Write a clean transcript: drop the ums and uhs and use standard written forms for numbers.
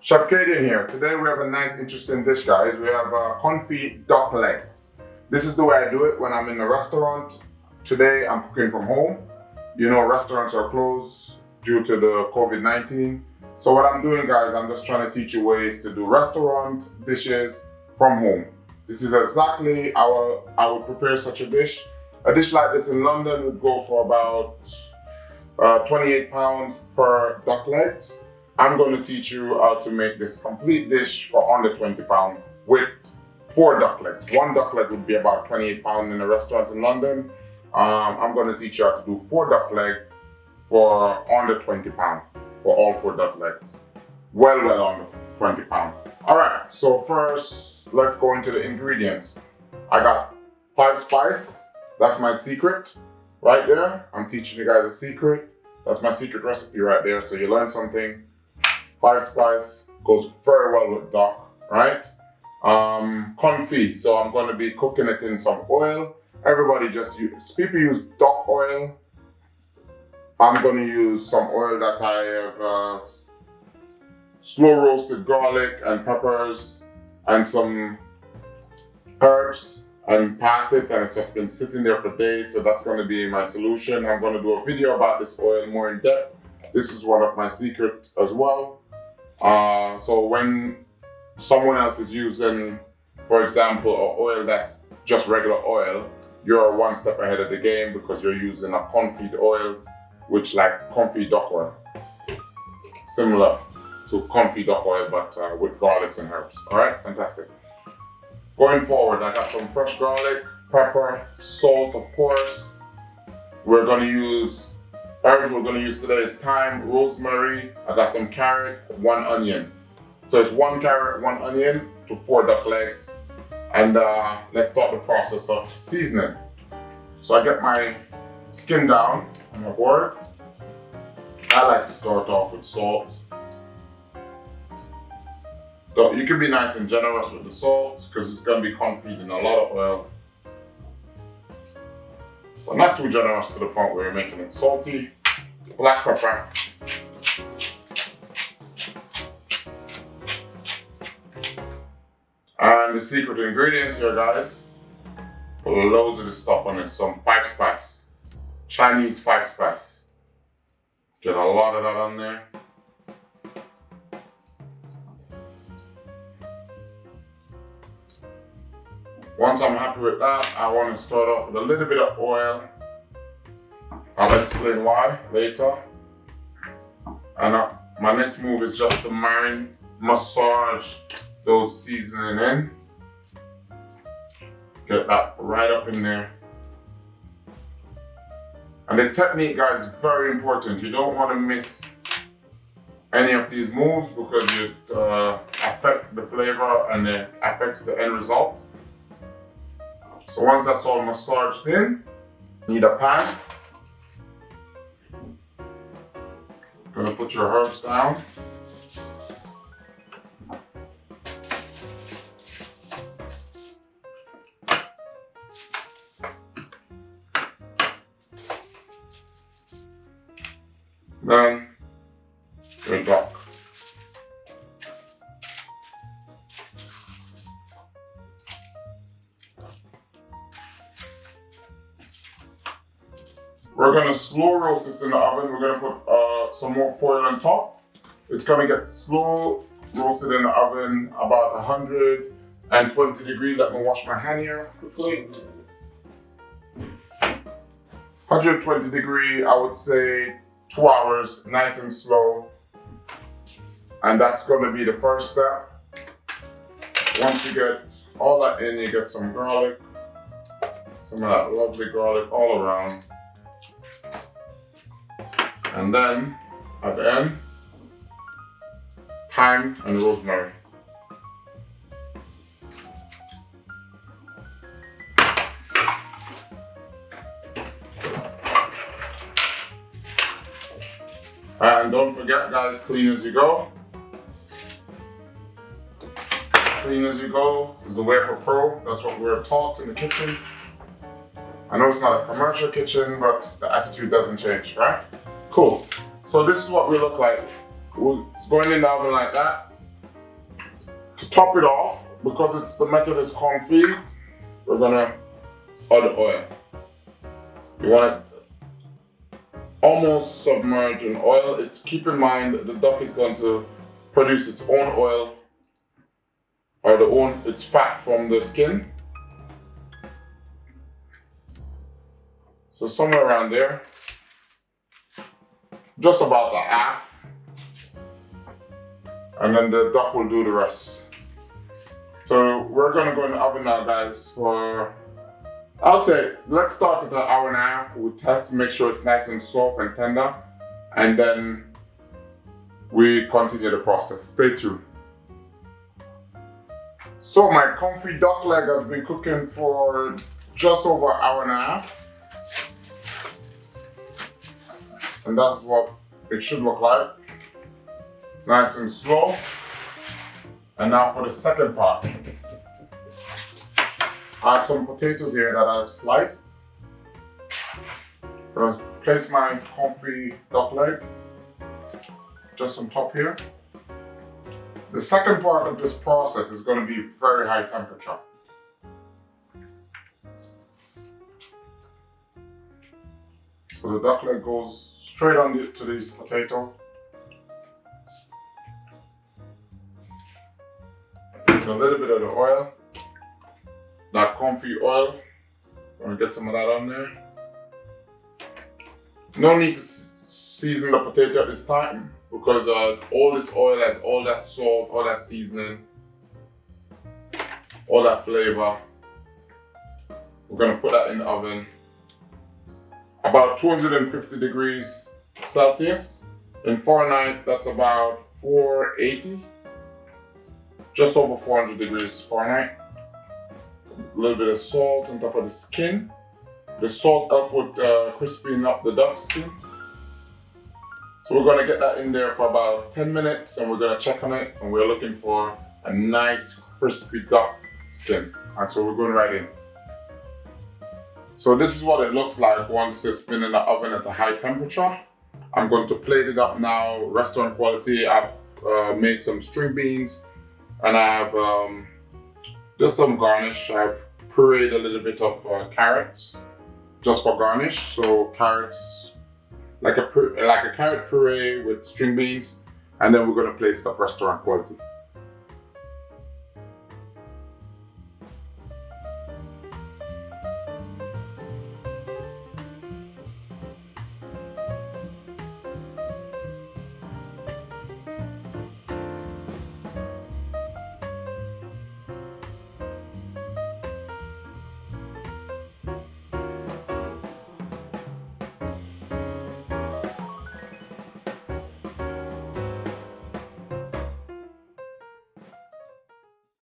Chef Kadian here. Today we have a nice interesting dish, guys. We have confit duck legs. This is the way I do it when I'm in a restaurant. Today I'm cooking from home. You know, restaurants are closed due to the COVID-19. So what I'm doing, guys, I'm just trying to teach you ways to do restaurant dishes from home. This is exactly how I would prepare such a dish. A dish like this in London would go for about 28 pounds per duck legs. I'm going to teach you how to make this complete dish for under 20 pounds with 4 duck legs. 1 duck leg would be about 28 pounds in a restaurant in London. I'm going to teach you how to do 4 duck legs for under 20 pounds for all 4 duck legs. Well under 20 pounds. Alright, so first let's go into the ingredients. I got 5 spice. That's my secret right there. I'm teaching you guys a secret. That's my secret recipe right there. So you learn something. 5 spice goes very well with duck, right? Confit, so I'm going to be cooking it in some oil. Everybody people use duck oil. I'm going to use some oil that I have slow roasted garlic and peppers and some herbs and pass it, and it's just been sitting there for days, so that's going to be my solution. I'm going to do a video about this oil more in depth. This is one of my secrets as well. So when someone else is using, for example, an oil that's just regular oil, you're 1 step ahead of the game because you're using a confit oil, which like confit duck oil. Similar to confit duck oil, but with garlics and herbs. All right, fantastic. Going forward, I got some fresh garlic, pepper, salt, of course. We're going to use herbs we're going to use today is thyme, rosemary. I got some carrot, 1 onion. So it's 1 carrot, 1 onion to 4 duck legs. And let's start the process of seasoning. So I get my skin down on my board. I like to start off with salt. So you can be nice and generous with the salt because it's going to be confit in a lot of oil. But not too generous to the point where you're making it salty. Black pepper. And the secret ingredients here, guys. Put loads of this stuff on it. Some 5 spice. Chinese 5 spice. Get a lot of that on there. Once I'm happy with that, I want to start off with a little bit of oil. I'll explain why later. And my next move is just to massage those seasoning in. Get that right up in there. And the technique, guys, is very important. You don't want to miss any of these moves because it affects the flavor and it affects the end result. So once that's all massaged in, you need a pan. Gonna put your herbs down. Then your duck. We're going to slow roast this in the oven. We're going to put some more foil on top. It's going to get slow roasted in the oven about 120 degrees. Let me wash my hand here quickly. 120 degree, I would say 2 hours, nice and slow. And that's going to be the first step. Once you get all that in, you get some garlic. Some of that lovely garlic all around. And then, at the end, thyme and rosemary. And don't forget, guys, clean as you go. Clean as you go is the way for pro. That's what we're taught in the kitchen. I know it's not a commercial kitchen, but the attitude doesn't change, right? Cool. So this is what we look like. It's going in the oven like that. To top it off, because the method is confit, we're gonna add the oil. You want it almost submerged in oil. Keep in mind that the duck is going to produce its own oil or its fat from the skin. So somewhere around there, just about a half, and then the duck will do the rest. So we're gonna go in the oven now, guys, for, I'll say, let's start at an hour and a half. We'll test, make sure it's nice and soft and tender, and then we continue the process. Stay tuned. So my confit duck leg has been cooking for just over an hour and a half. And that's what it should look like. Nice and slow. And now for the second part. I have some potatoes here that I've sliced. I'm gonna place my confit duck leg just on top here. The second part of this process is going to be very high temperature. So the duck leg goes straight to this potato. With a little bit of the oil, that confit oil. I'm going to get some of that on there. No need to season the potato at this time, because all this oil has all that salt, all that seasoning, all that flavor. We're gonna put that in the oven. About 250 degrees Celsius. In Fahrenheit, that's about 480. Just over 400 degrees Fahrenheit. A little bit of salt on top of the skin. The salt helps with crisping up the duck skin. So we're going to get that in there for about 10 minutes and we're going to check on it, and we're looking for a nice crispy duck skin. And so we're going right in. So this is what it looks like once it's been in the oven at a high temperature. I'm going to plate it up now, restaurant quality. I've made some string beans and I have just some garnish. I've pureed a little bit of carrots just for garnish. So carrots, like a carrot puree with string beans, and then we're gonna plate it up restaurant quality.